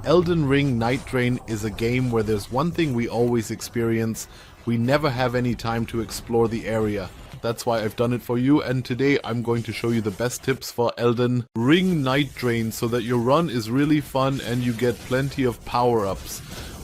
Elden Ring Nightreign is a game where there's one thing we always experience: we never have any time to explore the area. That's why I've done it for you, and today I'm going to show you the best tips for Elden Ring Nightreign so that your run is really fun and you get plenty of power-ups.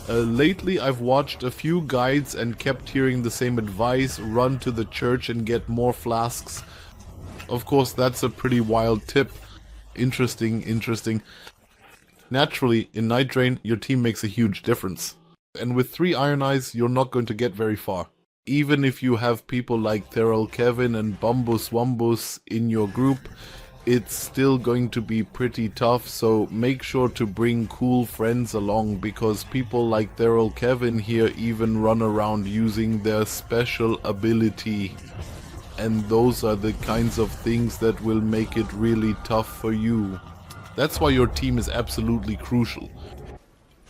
Lately I've watched a few guides and kept hearing the same advice: run to the church and get more flasks. Of course, that's a pretty wild tip. Interesting. Naturally, in Nightreign, your team makes a huge difference. And with 3 Iron Eyes, you're not going to get very far. Even if you have people like Theral Kevin and Bumbus Wumbus in your group, it's still going to be pretty tough, so make sure to bring cool friends along, because people like Theral Kevin here even run around using their special ability. And those are the kinds of things that will make it really tough for you. That's why your team is absolutely crucial.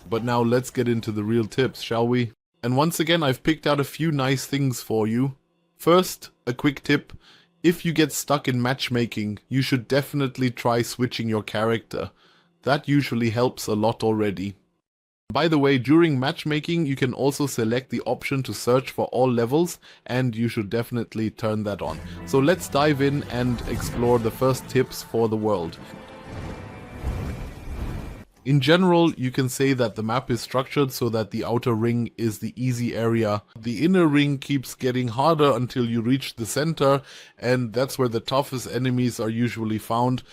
But now let's get into the real tips, shall we? And once again, I've picked out a few nice things for you. First, a quick tip: if you get stuck in matchmaking, you should definitely try switching your character. That usually helps a lot already. By the way, during matchmaking, you can also select the option to search for all levels, and you should definitely turn that on. So let's dive in and explore the first tips for the world. In general, you can say that the map is structured so that the outer ring is the easy area. The inner ring keeps getting harder until you reach the center, and that's where the toughest enemies are usually found.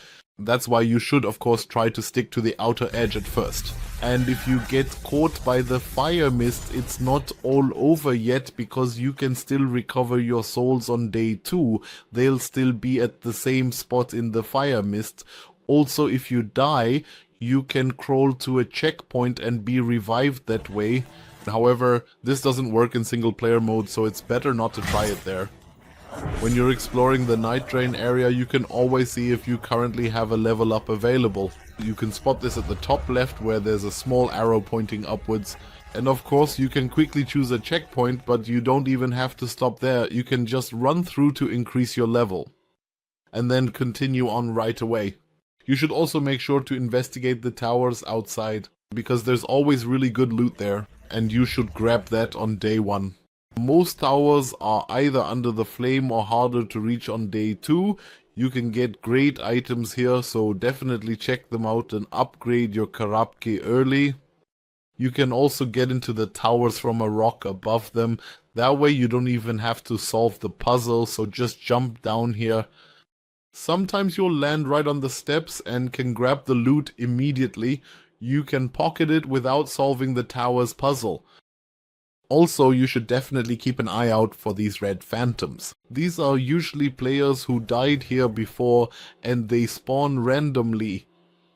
That's why you should, of course, try to stick to the outer edge at first. And if you get caught by the fire mist, it's not all over yet, because you can still recover your souls on day 2. They'll still be at the same spot in the fire mist. Also, if you die, you can crawl to a checkpoint and be revived that way. However, this doesn't work in single player mode, so it's better not to try it there. When you're exploring the Nightreign area, you can always see if you currently have a level up available. You can spot this at the top left, where there's a small arrow pointing upwards. And of course, you can quickly choose a checkpoint, but you don't even have to stop there. You can just run through to increase your level, and then continue on right away. You should also make sure to investigate the towers outside, because there's always really good loot there, and you should grab that on day 1. Most towers are either under the flame or harder to reach on day 2. You can get great items here, so definitely check them out and upgrade your Karabke early. You can also get into the towers from a rock above them. That way you don't even have to solve the puzzle, so just jump down here. Sometimes you'll land right on the steps and can grab the loot immediately. You can pocket it without solving the tower's puzzle. Also, you should definitely keep an eye out for these red phantoms. These are usually players who died here before, and they spawn randomly.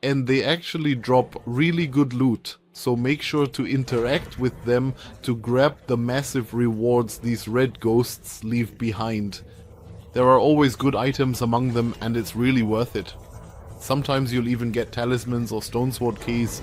And they actually drop really good loot, so make sure to interact with them to grab the massive rewards these red ghosts leave behind. There are always good items among them, and it's really worth it. Sometimes you'll even get talismans or stonesword keys.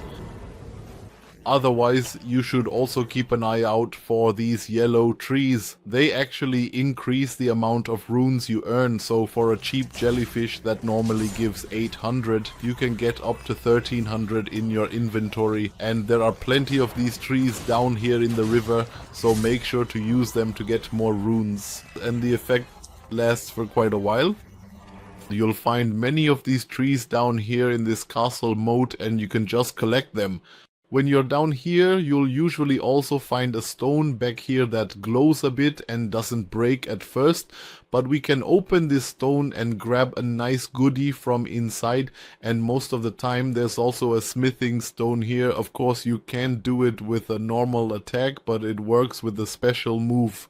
Otherwise, you should also keep an eye out for these yellow trees. They actually increase the amount of runes you earn, so for a cheap jellyfish that normally gives 800, you can get up to 1300 in your inventory. And there are plenty of these trees down here in the river, so make sure to use them to get more runes. And the effect lasts for quite a while. You'll find many of these trees down here in this castle moat, and you can just collect them. When you're down here, you'll usually also find a stone back here that glows a bit and doesn't break at first, but we can open this stone and grab a nice goodie from inside, and most of the time there's also a smithing stone here. Of course, you can't do it with a normal attack, but it works with a special move.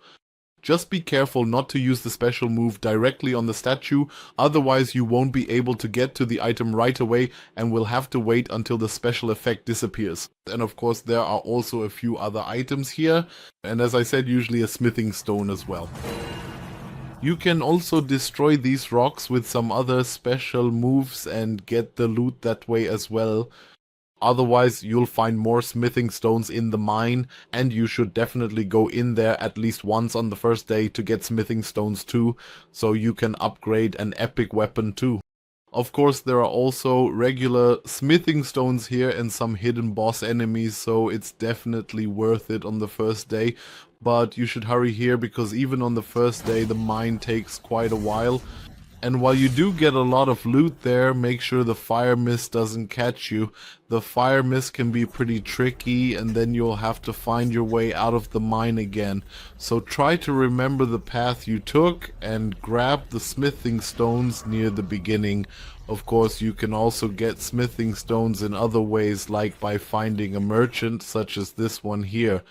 Just be careful not to use the special move directly on the statue, otherwise you won't be able to get to the item right away and will have to wait until the special effect disappears. And of course there are also a few other items here, and as I said, usually a smithing stone as well. You can also destroy these rocks with some other special moves and get the loot that way as well. Otherwise, you'll find more smithing stones in the mine, and you should definitely go in there at least once on the first day to get smithing stones too, so you can upgrade an epic weapon too. Of course, there are also regular smithing stones here and some hidden boss enemies, so it's definitely worth it on the first day. But you should hurry here because even on the first day the mine takes quite a while. And while you do get a lot of loot there, make sure the fire mist doesn't catch you. The fire mist can be pretty tricky and then you'll have to find your way out of the mine again. So try to remember the path you took and grab the smithing stones near the beginning. Of course, you can also get smithing stones in other ways, like by finding a merchant such as this one here.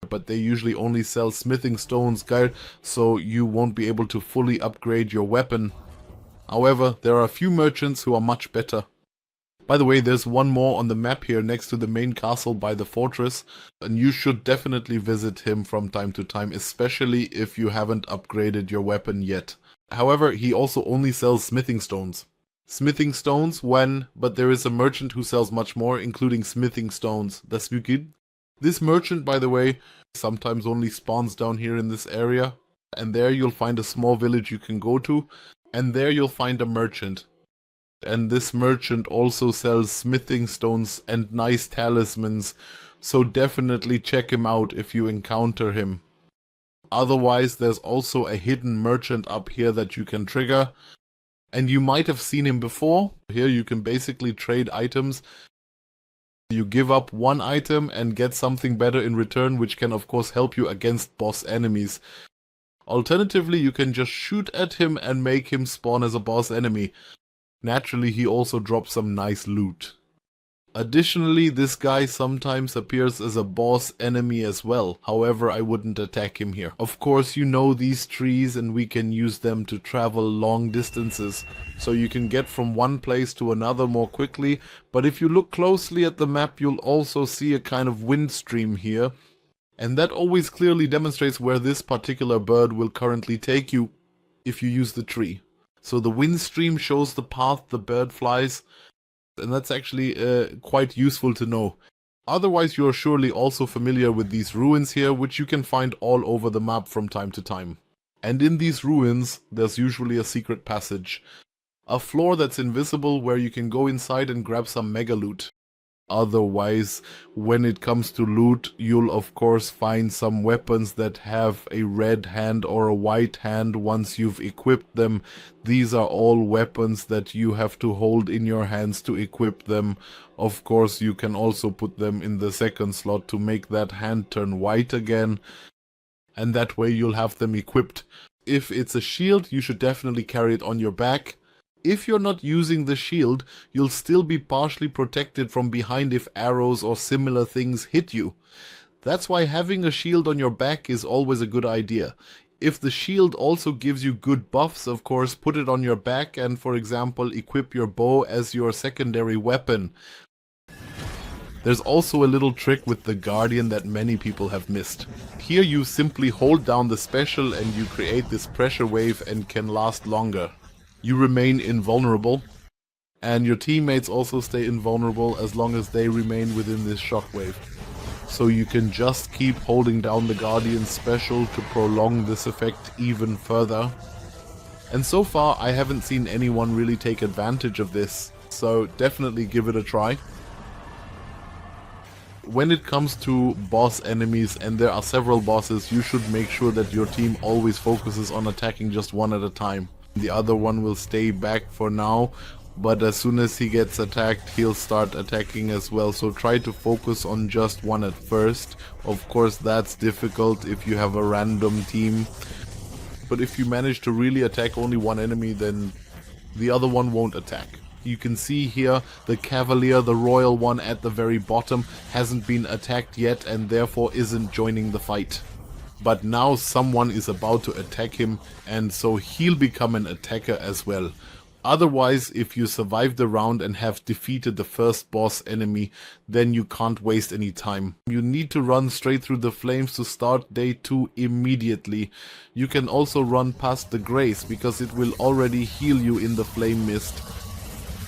But they usually only sell smithing stones, guys, so you won't be able to fully upgrade your weapon. However, there are a few merchants who are much better. By the way, there's one more on the map here next to the main castle by the fortress, and you should definitely visit him from time to time, especially if you haven't upgraded your weapon yet. However, he also only sells smithing stones. Smithing stones but there is a merchant who sells much more, including smithing stones. Das good. This merchant, by the way, sometimes only spawns down here in this area, and there you'll find a small village you can go to, and there you'll find a merchant. And this merchant also sells smithing stones and nice talismans, so definitely check him out if you encounter him. Otherwise, there's also a hidden merchant up here that you can trigger, and you might have seen him before. Here you can basically trade items. You give up one item and get something better in return, which can of course help you against boss enemies. Alternatively, you can just shoot at him and make him spawn as a boss enemy. Naturally, he also drops some nice loot. Additionally, this guy sometimes appears as a boss enemy as well. However, I wouldn't attack him here. Of course, you know these trees and we can use them to travel long distances. So you can get from one place to another more quickly. But if you look closely at the map, you'll also see a kind of wind stream here. And that always clearly demonstrates where this particular bird will currently take you if you use the tree. So the wind stream shows the path the bird flies. And that's actually quite useful to know. Otherwise, you're surely also familiar with these ruins here, which you can find all over the map from time to time. And in these ruins, there's usually a secret passage. A floor that's invisible where you can go inside and grab some mega loot. Otherwise, when it comes to loot, you'll of course find some weapons that have a red hand or a white hand once you've equipped them. These are all weapons that you have to hold in your hands to equip them. Of course, you can also put them in the second slot to make that hand turn white again. And that way you'll have them equipped. If it's a shield, you should definitely carry it on your back. If you're not using the shield, you'll still be partially protected from behind if arrows or similar things hit you. That's why having a shield on your back is always a good idea. If the shield also gives you good buffs, of course, put it on your back and, for example, equip your bow as your secondary weapon. There's also a little trick with the Guardian that many people have missed. Here you simply hold down the special and you create this pressure wave and can last longer. You remain invulnerable, and your teammates also stay invulnerable as long as they remain within this shockwave. So you can just keep holding down the Guardian special to prolong this effect even further. And so far I haven't seen anyone really take advantage of this, so definitely give it a try. When it comes to boss enemies, and there are several bosses, you should make sure that your team always focuses on attacking just one at a time. The other one will stay back for now, but as soon as he gets attacked, he'll start attacking as well. So try to focus on just one at first. Of course, that's difficult if you have a random team. But if you manage to really attack only one enemy, then the other one won't attack. You can see here the Cavalier, the royal one at the very bottom, hasn't been attacked yet and therefore isn't joining the fight. But now someone is about to attack him, and so he'll become an attacker as well. Otherwise, if you survive the round and have defeated the first boss enemy, then you can't waste any time. You need to run straight through the flames to start day 2 immediately. You can also run past the grace, because it will already heal you in the flame mist.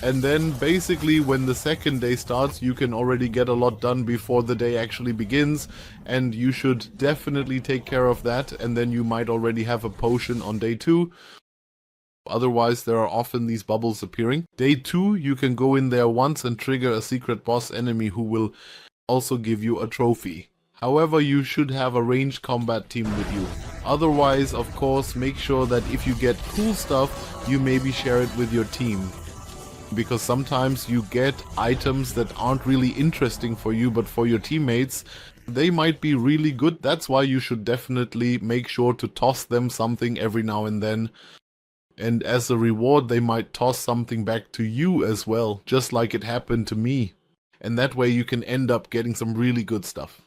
And then basically when the second day starts, you can already get a lot done before the day actually begins, and you should definitely take care of that, and then you might already have a potion on day 2. Otherwise, there are often these bubbles appearing. Day 2, you can go in there once and trigger a secret boss enemy who will also give you a trophy. However, you should have a ranged combat team with you. Otherwise, of course, make sure that if you get cool stuff, you maybe share it with your team. Because sometimes you get items that aren't really interesting for you, but for your teammates, they might be really good. That's why you should definitely make sure to toss them something every now and then. And as a reward, they might toss something back to you as well, just like it happened to me. And that way you can end up getting some really good stuff.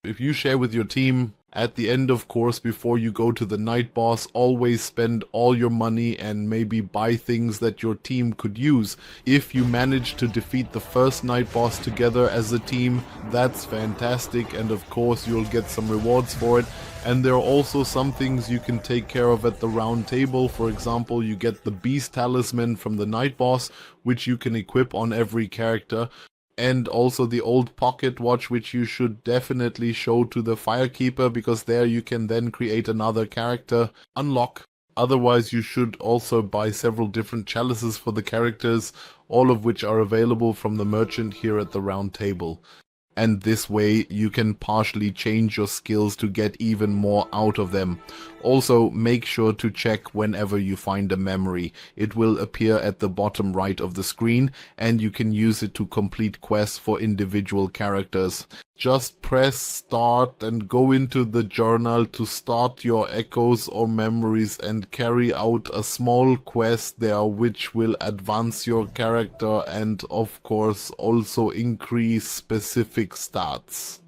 If you share with your team, at the end of course, before you go to the night boss, always spend all your money and maybe buy things that your team could use. If you manage to defeat the first night boss together as a team, that's fantastic, and of course you'll get some rewards for it. And there are also some things you can take care of at the round table. For example, you get the beast talisman from the night boss, which you can equip on every character. And also the old pocket watch, which you should definitely show to the firekeeper, because there you can then create another character, unlock. Otherwise, you should also buy several different chalices for the characters, all of which are available from the merchant here at the round table. And this way you can partially change your skills to get even more out of them. Also, make sure to check whenever you find a memory. It will appear at the bottom right of the screen, and you can use it to complete quests for individual characters. Just press start and go into the journal to start your echoes or memories and carry out a small quest there, which will advance your character and of course also increase specific stats.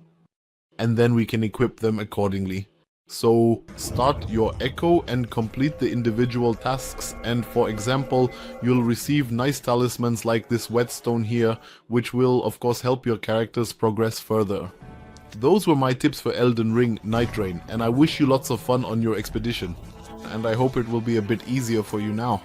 And then we can equip them accordingly. So start your echo and complete the individual tasks, and for example, you'll receive nice talismans like this whetstone here, which will of course help your characters progress further. Those were my tips for Elden Ring Nightreign, and I wish you lots of fun on your expedition. And I hope it will be a bit easier for you now.